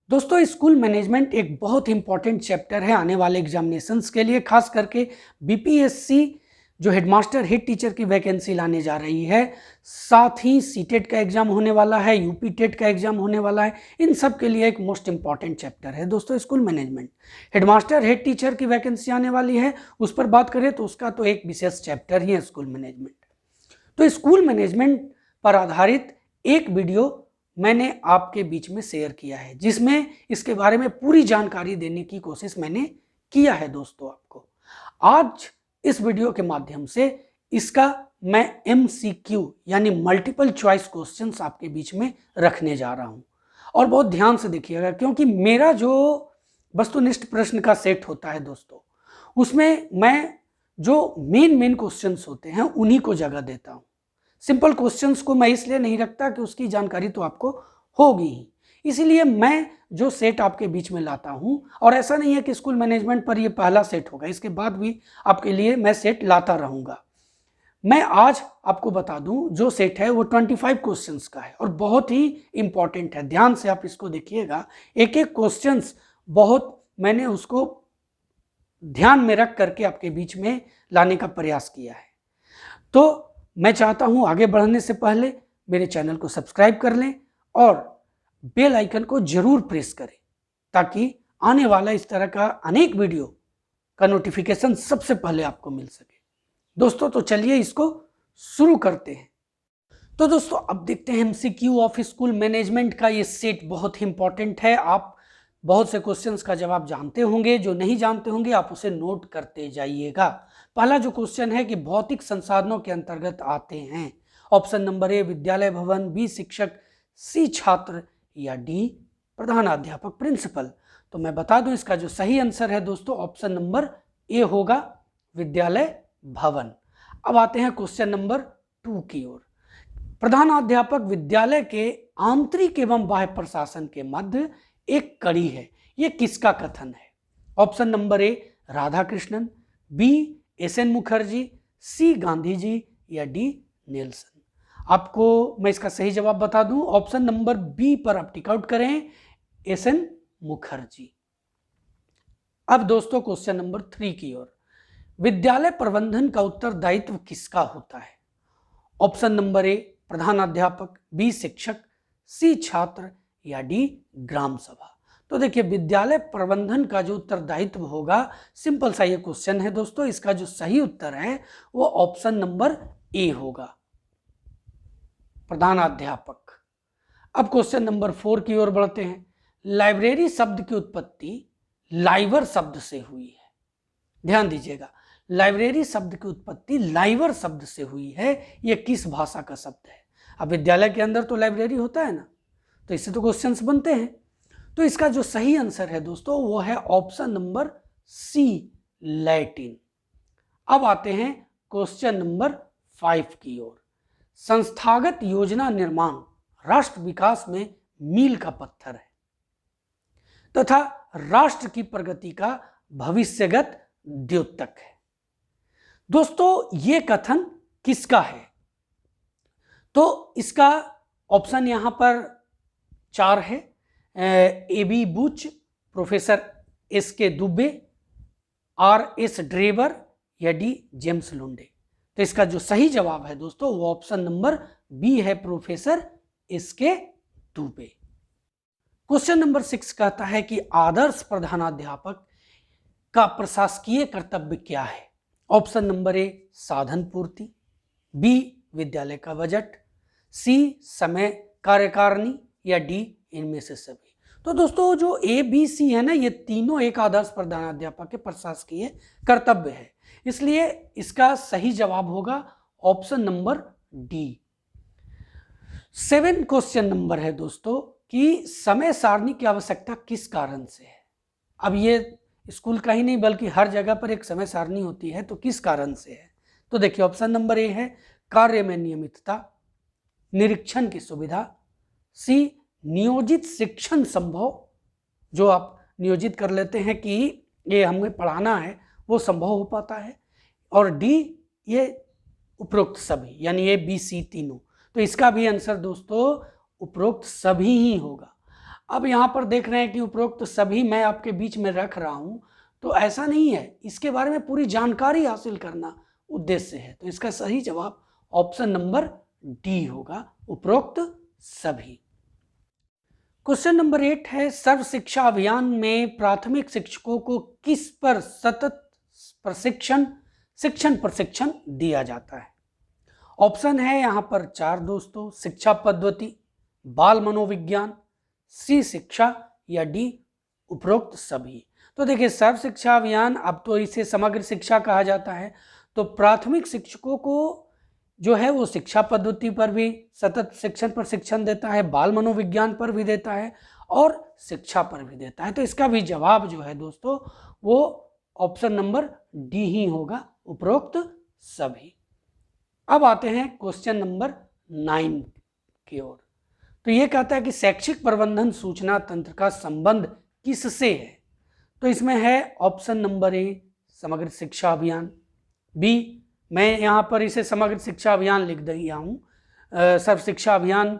दोस्तों, school management एक बहुत इंपॉर्टेंट चैप्टर है आने वाले एग्जामिनेशंस के लिए, खास करके बीपीएससी जो हेडमास्टर हेड टीचर की वैकेंसी लाने जा रही है। साथ ही सीटेट का एग्जाम होने वाला है, यूपी टेट का एग्जाम होने वाला है। इन सब के लिए एक मोस्ट इंपॉर्टेंट चैप्टर है दोस्तों school management. Headmaster head teacher की वैकेंसी आने वाली है, उस पर बात करें तो उसका तो एक विशेष चैप्टर ही है स्कूल मैनेजमेंट। तो स्कूल मैनेजमेंट पर आधारित एक वीडियो मैंने आपके बीच में शेयर किया है, जिसमें इसके बारे में पूरी जानकारी देने की कोशिश मैंने किया है दोस्तों आपको। आज इस वीडियो के माध्यम से इसका मैं MCQ यानी मल्टीपल चॉइस क्वेश्चंस आपके बीच में रखने जा रहा हूं। और बहुत ध्यान से देखिएगा, क्योंकि मेरा जो वस्तुनिष्ठ प्रश्न का सेट होता है दोस्तों, उसमें मैं जो मेन क्वेश्चंस होते हैं उन्हीं को जगह देता हूं। सिंपल क्वेश्चंस को मैं इसलिए नहीं रखता कि उसकी जानकारी तो आपको होगी ही, इसीलिए मैं जो सेट आपके बीच में लाता हूं। और ऐसा नहीं है कि स्कूल मैनेजमेंट पर ये पहला सेट होगा, इसके बाद भी आपके लिए मैं सेट लाता रहूंगा। मैं आज आपको बता दूं जो सेट है वो 25 क्वेश्चंस का है और बहुत ही इंपॉर्टेंट है। ध्यान से आप इसको देखिएगा, एक एक क्वेश्चंस बहुत मैंने उसको ध्यान में रख करके आपके बीच में लाने का प्रयास किया है। तो मैं चाहता हूं आगे बढ़ने से पहले मेरे चैनल को सब्सक्राइब कर लें और बेल आइकन को जरूर प्रेस करें, ताकि आने वाला इस तरह का अनेक वीडियो का नोटिफिकेशन सबसे पहले आपको मिल सके। दोस्तों, तो चलिए इसको शुरू करते हैं। तो दोस्तों, अब देखते हैं MCQ ऑफ स्कूल मैनेजमेंट का ये सेट बहुत ही इंपॉर्टेंट है। आप बहुत से क्वेश्चंस का जवाब जानते होंगे, जो नहीं जानते होंगे आप उसे नोट करते जाइएगा। पहला जो क्वेश्चन है कि भौतिक संसाधनों के अंतर्गत आते हैं। ऑप्शन नंबर A विद्यालय भवन, B शिक्षक, C छात्र या D प्रधानाध्यापक प्रिंसिपल। तो मैं बता दूं इसका जो सही आंसर है दोस्तों ऑप्शन नंबर A होगा, विद्यालय भवन। अब आते हैं क्वेश्चन नंबर 2 की ओर। प्रधानाध्यापक विद्यालय के आंतरिक एवं बाह्य प्रशासन के मध्य एक कड़ी है, यह किसका कथन है? Option number A Radhakrishnan, B SN Mukherjee, C Gandhi ji या D नेल्सन। आपको मैं इसका सही जवाब बता दूं, ऑप्शन नंबर B पर आप टिक आउट करें, SN मुखर्जी। अब दोस्तों क्वेश्चन नंबर 3 की ओर। विद्यालय प्रबंधन का उत्तरदायित्व किसका होता है? ऑप्शन नंबर A प्रधानाध्यापक, B शिक्षक, C छात्र या D ग्राम सभा। तो देखिए, विद्यालय प्रबंधन का जो उत्तरदायित्व होगा, सिंपल सा ये क्वेश्चन है दोस्तों, इसका जो सही उत्तर है वो ऑप्शन नंबर A होगा, प्रधानाध्यापक। अब क्वेश्चन नंबर 4 की ओर बढ़ते हैं। लाइब्रेरी शब्द की उत्पत्ति लाइवर शब्द से हुई है। ध्यान दीजिएगा, लाइब्रेरी शब्द की उत्पत्ति लाइवर शब्द से हुई है। यह किस भाषा का शब्द है? अब विद्यालय के अंदर तो लाइब्रेरी होता है ना, तो इससे तो क्वेश्चंस बनते हैं। तो इसका जो सही आंसर है दोस्तों वो है ऑप्शन नंबर C लैटिन। अब आते हैं क्वेश्चन नंबर 5 की ओर। संस्थागत योजना निर्माण राष्ट्र विकास में मील का पत्थर है तथा राष्ट्र की प्रगति का भविष्यगत द्योतक है। दोस्तों, यह कथन किसका है? तो इसका ऑप्शन यहां पर 4 है। AB Buch, professor SK Dubey, RS Dreber या D जेम्स लुंडे। तो इसका जो सही जवाब है दोस्तों वो ऑप्शन नंबर B है, professor SK Dubey. Question number 6 कहता है कि आदर्श प्रधानाध्यापक का प्रशासकीय कर्तव्य क्या है? ऑप्शन नंबर A साधन पूर्ति, B विद्यालय का बजट, C समय कार्यकारिणी या D इनमें से सभी। तो दोस्तों, जो ABC है ना, ये तीनों एक आदर्श प्रधानाध्यापक के प्रशासकीय कर्तव्य है, इसलिए इसका सही जवाब होगा option number D। 7 question number है दोस्तों कि समय सारणी की आवश्यकता किस कारण से है? अब ये स्कूल का ही नहीं बल्कि हर जगह पर एक समय सारणी होती है, तो किस कारण से है? तो देखिए, ऑप्शन नंबर A है कार्य में नियमितता, निरीक्षण की सुविधा, C नियोजित शिक्षण संभव, जो आप नियोजित कर लेते हैं कि ये हमें पढ़ाना है वो संभव हो पाता है, और D ये उपरोक्त सभी, यानी A B C तीनों। तो इसका भी आंसर दोस्तों उपरोक्त सभी ही होगा। अब यहाँ पर देख रहे हैं कि उपरोक्त सभी मैं आपके बीच में रख रहा हूँ, तो ऐसा नहीं है, इसके बारे में पूरी जानकारी हासिल करना उद्देश्य है। तो इसका सही जवाब ऑप्शन नंबर डी होगा, उपरोक्त सभी। क्वेश्चन नंबर 8 है, सर्व शिक्षा अभियान में प्राथमिक शिक्षकों को किस पर सतत प्रशिक्षण दिया जाता है? ऑप्शन है यहाँ पर 4 दोस्तों, शिक्षा पद्धति, बाल मनोविज्ञान, सी शिक्षा या डी उपरोक्त सभी। तो देखिए, सर्व शिक्षा अभियान, अब तो इसे समग्र शिक्षा कहा जाता है, तो प्राथमिक शिक्षकों को जो है वो शिक्षा पद्धति पर भी सतत प्रशिक्षण देता है, बाल मनोविज्ञान पर भी देता है और शिक्षा पर भी देता है। तो इसका भी जवाब जो है दोस्तों वो ऑप्शन नंबर डी ही होगा, उपरोक्त सभी। अब आते हैं क्वेश्चन नंबर 9 की ओर। तो ये कहता है कि शैक्षिक प्रबंधन सूचना तंत्र का संबंध किससे है? तो इसमें है ऑप्शन नंबर ए समग्र शिक्षा अभियान, बी, मैं यहाँ पर इसे समग्र शिक्षा अभियान लिख दिया हूँ, सर्व शिक्षा अभियान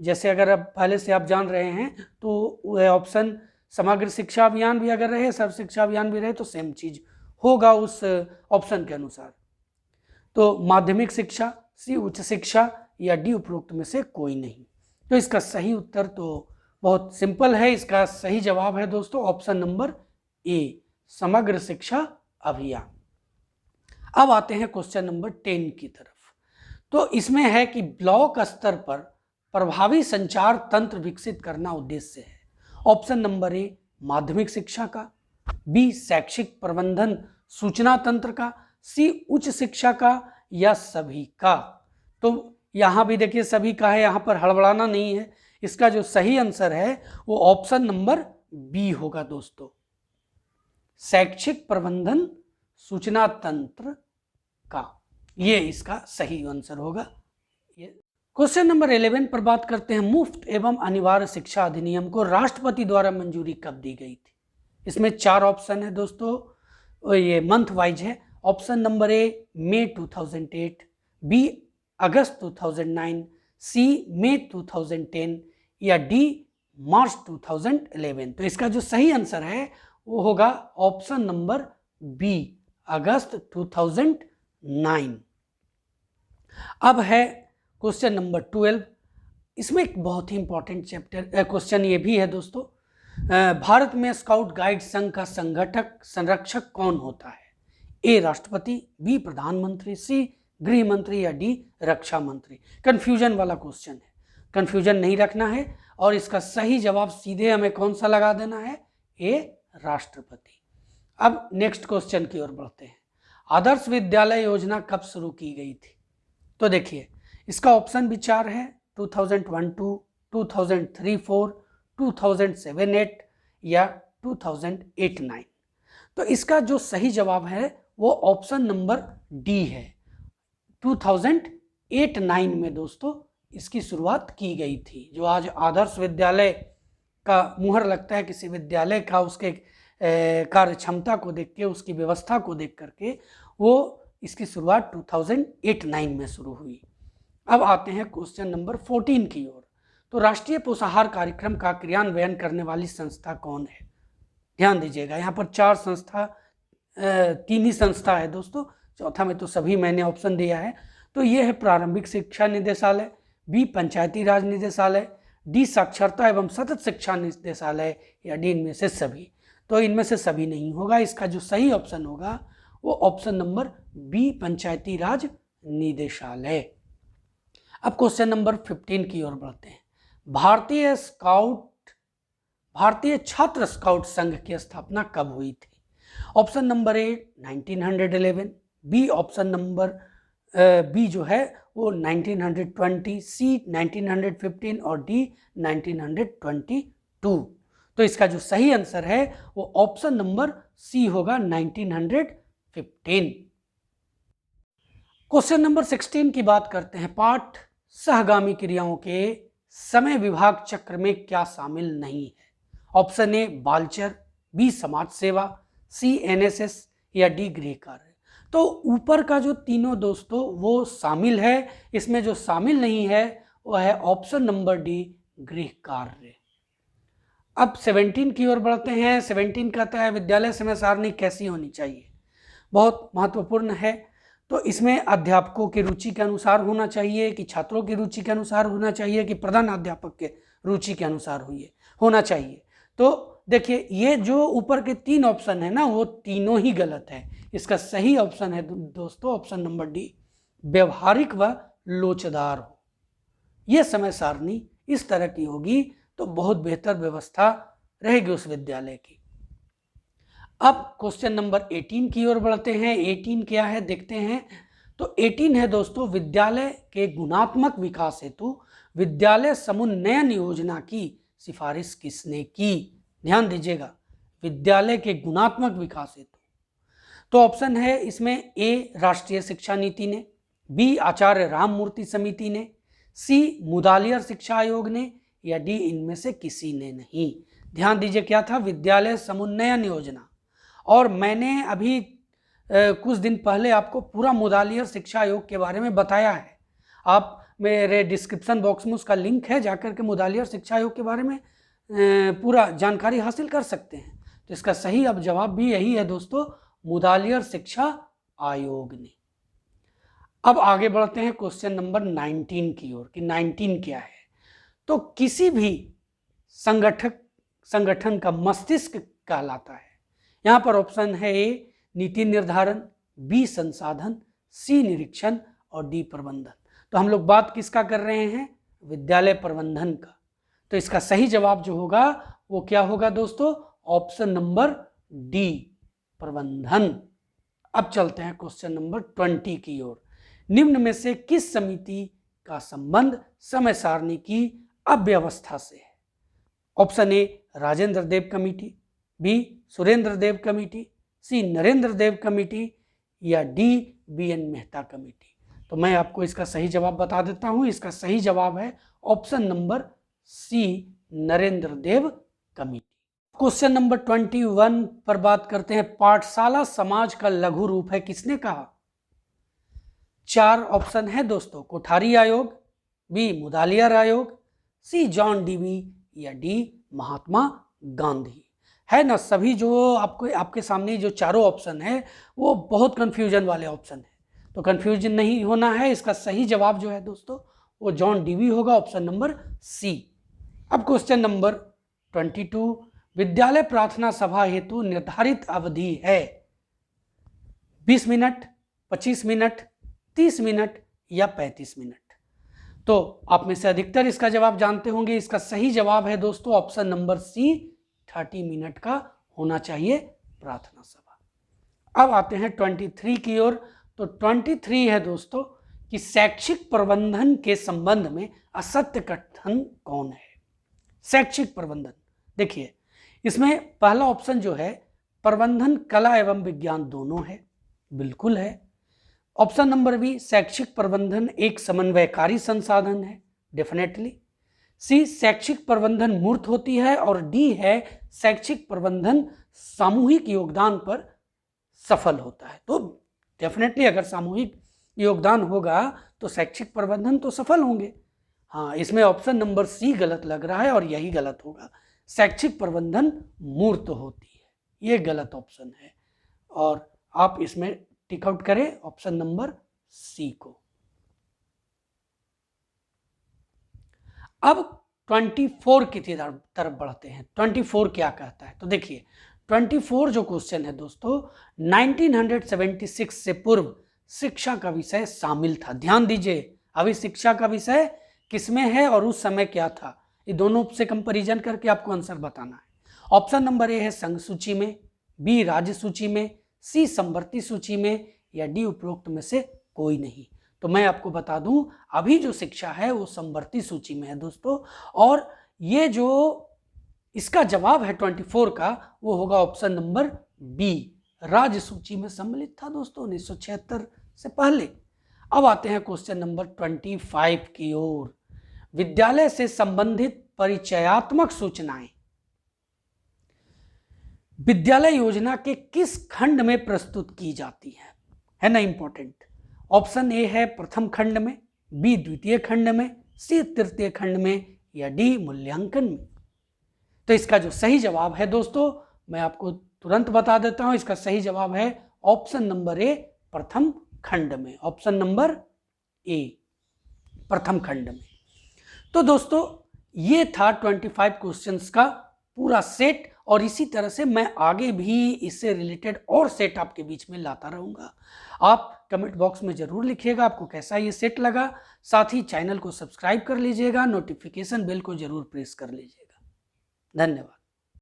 जैसे अगर अब पहले से आप जान रहे हैं तो वह ऑप्शन समग्र शिक्षा अभियान भी अगर रहे, सर्व शिक्षा अभियान भी रहे तो सेम चीज होगा उस ऑप्शन के अनुसार। तो माध्यमिक शिक्षा, सी उच्च शिक्षा या डी उपरोक्त में से कोई नहीं। तो इसका सही उत्तर तो बहुत सिंपल है, इसका सही जवाब है दोस्तों ऑप्शन नंबर ए समग्र शिक्षा अभियान। अब आते हैं क्वेश्चन नंबर 10 की तरफ। तो इसमें है कि ब्लॉक स्तर पर प्रभावी संचार तंत्र विकसित करना उद्देश्य है। ऑप्शन नंबर ए माध्यमिक शिक्षा का, बी शैक्षिक प्रबंधन सूचना तंत्र का, सी उच्च शिक्षा का या सभी का। तो यहाँ भी देखिए सभी का है, यहाँ पर हड़बड़ाना नहीं है। इसका जो सही आंसर है वो ऑप्शन नंबर बी होगा दोस्तों, शैक्षिक प्रबंधन सूचना तंत्र का, ये इसका सही आंसर होगा। क्वेश्चन नंबर 11 पर बात करते हैं, मुफ्त एवं अनिवार्य शिक्षा अधिनियम को राष्ट्रपति द्वारा मंजूरी कब दी गई थी? इसमें 4 ऑप्शन है दोस्तों, ये मंथ वाइज है। ऑप्शन नंबर ए मई 2008, बी अगस्त 2009, सी मई 2010 या डी मार्च 2011। तो इसका जो सही आंसर है वो होगा ऑप्शन नंबर बी अगस्त 2009। अब है क्वेश्चन नंबर 12। इसमें एक बहुत ही इंपॉर्टेंट चैप्टर क्वेश्चन ये भी है दोस्तों, भारत में स्काउट गाइड संघ का संरक्षक कौन होता है? ए राष्ट्रपति, बी प्रधानमंत्री, सी गृह मंत्री या डी रक्षा मंत्री। कंफ्यूजन वाला क्वेश्चन है, कंफ्यूजन नहीं रखना है और इसका सही जवाब सीधे हमें कौन सा लगा देना है? ए राष्ट्रपति। अब नेक्स्ट क्वेश्चन की ओर बढ़ते हैं, आदर्श विद्यालय योजना कब शुरू की गई थी? तो देखिए इसका ऑप्शन भी 4 है, 2001-2, 2003-4, 2007-8 या 2008-9। तो इसका जो सही जवाब है वो ऑप्शन नंबर डी है, 2008-9 में दोस्तों इसकी शुरुआत की गई थी। जो आज आदर्श विद्यालय का मुहर लगता है किसी विद्यालय का, उसके कार्य क्षमता को देख के, उसकी व्यवस्था को देख करके, वो इसकी शुरुआत 2008-9 में शुरू हुई। अब आते हैं क्वेश्चन नंबर 14 की ओर। तो राष्ट्रीय पोषाहार कार्यक्रम का क्रियान्वयन करने वाली संस्था कौन है? ध्यान दीजिएगा, यहाँ पर 4 संस्था, 3 ही संस्था है दोस्तों, चौथा में तो सभी मैंने ऑप्शन दिया है। तो ये है प्रारंभिक शिक्षा निदेशालय, बी पंचायती राज निदेशालय, डी साक्षरता एवं सतत शिक्षा निदेशालय या डी इनमें से सभी। तो इनमें से सभी नहीं होगा, इसका जो सही ऑप्शन होगा वो ऑप्शन नंबर बी पंचायती राज निदेशालय। अब क्वेश्चन नंबर 15 की ओर बढ़ते हैं, भारतीय छात्र स्काउट संघ की स्थापना कब हुई थी? Option number A 1911, B option number B जो है वो 1920, सी 1915 और डी 1922। तो इसका जो सही आंसर है वो ऑप्शन नंबर सी होगा, 1915। क्वेश्चन नंबर 16 की बात करते हैं, पाठ सहगामी क्रियाओं के समय विभाग चक्र में क्या शामिल नहीं है? ऑप्शन ए बालचर, बी समाज सेवा, सी एनएसएस या डी गृह कार्य। तो ऊपर का जो तीनों दोस्तों वो शामिल है, इसमें जो शामिल नहीं है वो है ऑप्शन नंबर डी गृह कार्य। अब 17 की ओर बढ़ते हैं। 17 कहता है विद्यालय समय सारणी कैसी होनी चाहिए, बहुत महत्वपूर्ण है। तो इसमें अध्यापकों की रुचि के अनुसार होना चाहिए कि छात्रों की रुचि के अनुसार होना चाहिए कि प्रधान अध्यापक के रुचि के अनुसार होना चाहिए। तो देखिए ये जो ऊपर के 3 ऑप्शन है ना, वो तीनों ही गलत है। इसका सही ऑप्शन है दोस्तों ऑप्शन नंबर डी, व्यवहारिक व लोचदार हो। यह समय सारणी इस तरह की होगी तो बहुत बेहतर व्यवस्था रहेगी उस विद्यालय की। अब क्वेश्चन नंबर 18 की ओर बढ़ते हैं। 18 क्या है देखते हैं। तो 18 है दोस्तों, विद्यालय के गुणात्मक विकास हेतु विद्यालय समुन्नयन योजना की सिफारिश किसने की। ध्यान दीजिएगा, विद्यालय के गुणात्मक विकास हेतु। तो ऑप्शन है इसमें ए राष्ट्रीय शिक्षा नीति ने, बी आचार्य राममूर्ति समिति ने, सी मुदालियर शिक्षा आयोग ने, या डी इनमें से किसी ने नहीं। ध्यान दीजिए क्या था, विद्यालय समुन्नयन योजना। और मैंने अभी कुछ दिन पहले आपको पूरा मुदालियर शिक्षा आयोग के बारे में बताया है। आप मेरे डिस्क्रिप्शन बॉक्स में उसका लिंक है, जाकर के मुदालियर शिक्षा आयोग के बारे में पूरा जानकारी हासिल कर सकते हैं। तो इसका सही अब जवाब भी यही है दोस्तों, मुदालियर शिक्षा आयोग ने। अब आगे बढ़ते हैं क्वेश्चन नंबर 19 की ओर कि 19 क्या है। तो किसी भी संगठन का मस्तिष्क कहलाता है। यहां पर ऑप्शन है ए नीति निर्धारण, बी संसाधन, सी निरीक्षण और डी प्रबंधन। तो हम लोग बात किसका कर रहे हैं, विद्यालय प्रबंधन का। तो इसका सही जवाब जो होगा वो क्या होगा दोस्तों, ऑप्शन नंबर डी प्रबंधन। अब चलते हैं क्वेश्चन नंबर 20 की ओर। निम्न में से किस समिति का संबंध समय सारणी की अव्यवस्था से है। Option A Rajendra Dev committee, B Surendra Dev committee, C Narendra Dev committee, या D B N Mehta committee. तो मैं आपको इसका सही जवाब बता देता हूं। इसका सही जवाब है option number C Narendra Dev committee. Question number 21 पर बात करते हैं। पाठशाला समाज का लघु रूप है, किसने कहा। 4 ऑप्शन है दोस्तों, कोठारी आयोग, बी मुदालियर आयोग, सी जॉन डीवी, या डी महात्मा गांधी। है ना, सभी जो आपके सामने जो चारों ऑप्शन है वो बहुत कंफ्यूजन वाले ऑप्शन है। तो कंफ्यूजन नहीं होना है। इसका सही जवाब जो है दोस्तों वो जॉन डीवी होगा, ऑप्शन नंबर सी। अब क्वेश्चन नंबर 22, विद्यालय प्रार्थना सभा हेतु निर्धारित अवधि है 20 मिनट, 25 मिनट, 30 मिनट या 35 मिनट। तो आप में से अधिकतर इसका जवाब जानते होंगे। इसका सही जवाब है दोस्तों ऑप्शन नंबर सी, 30 मिनट का होना चाहिए प्रार्थना सभा। अब आते हैं 23 की ओर। तो 23 है दोस्तों कि शैक्षिक प्रबंधन के संबंध में असत्य कथन कौन है। शैक्षिक प्रबंधन, देखिए इसमें पहला ऑप्शन जो है प्रबंधन कला एवं विज्ञान दोनों है, बिल्कुल है। ऑप्शन नंबर बी शैक्षिक प्रबंधन एक समन्वयकारी संसाधन है, डेफिनेटली। सी शैक्षिक प्रबंधन मूर्त होती है, और डी है शैक्षिक प्रबंधन सामूहिक योगदान पर सफल होता है। तो डेफिनेटली अगर सामूहिक योगदान होगा तो शैक्षिक प्रबंधन तो सफल होंगे। हाँ, इसमें ऑप्शन नंबर सी गलत लग रहा है और यही गलत होगा। शैक्षिक प्रबंधन मूर्त होती है, ये गलत ऑप्शन है और आप इसमें टिक आउट करें ऑप्शन नंबर सी को। अब 24 की तरफ बढ़ते हैं। 24 क्या कहता है, तो देखिए 24 जो क्वेश्चन है दोस्तों 1976 से पूर्व शिक्षा का विषय शामिल था। ध्यान दीजिए, अभी शिक्षा का विषय किसमें है और उस समय क्या था, ये दोनों से कंपैरिजन करके आपको आंसर बताना है। ऑप्शन नंबर ए है संघ सूची में, बी राज्य सूची में, सी संवर्ती सूची में, या डी उपरोक्त में से कोई नहीं। तो मैं आपको बता दूं अभी जो शिक्षा है वो संवर्ती सूची में है दोस्तों, और ये जो इसका जवाब है 24 का वो होगा ऑप्शन नंबर बी, राज्य सूची में सम्मिलित था दोस्तों 1976 से पहले। अब आते हैं क्वेश्चन नंबर 25 की ओर। विद्यालय से संबंधित परिचयात्मक सूचनाएं विद्यालय योजना के किस खंड में प्रस्तुत की जाती है ना, इंपॉर्टेंट। ऑप्शन ए है प्रथम खंड में, बी द्वितीय खंड में, सी तृतीय खंड में, या डी मूल्यांकन में। तो इसका जो सही जवाब है दोस्तों, मैं आपको तुरंत बता देता हूं, इसका सही जवाब है ऑप्शन नंबर ए, प्रथम खंड में। ऑप्शन नंबर ए, प्रथम खंड में। तो दोस्तों ये था 25 क्वेश्चंस का पूरा सेट, और इसी तरह से मैं आगे भी इससे रिलेटेड और सेट आपके बीच में लाता रहूंगा। आप कमेंट बॉक्स में जरूर लिखिएगा आपको कैसा ये सेट लगा। साथ ही चैनल को सब्सक्राइब कर लीजिएगा, नोटिफिकेशन बेल को जरूर प्रेस कर लीजिएगा। धन्यवाद।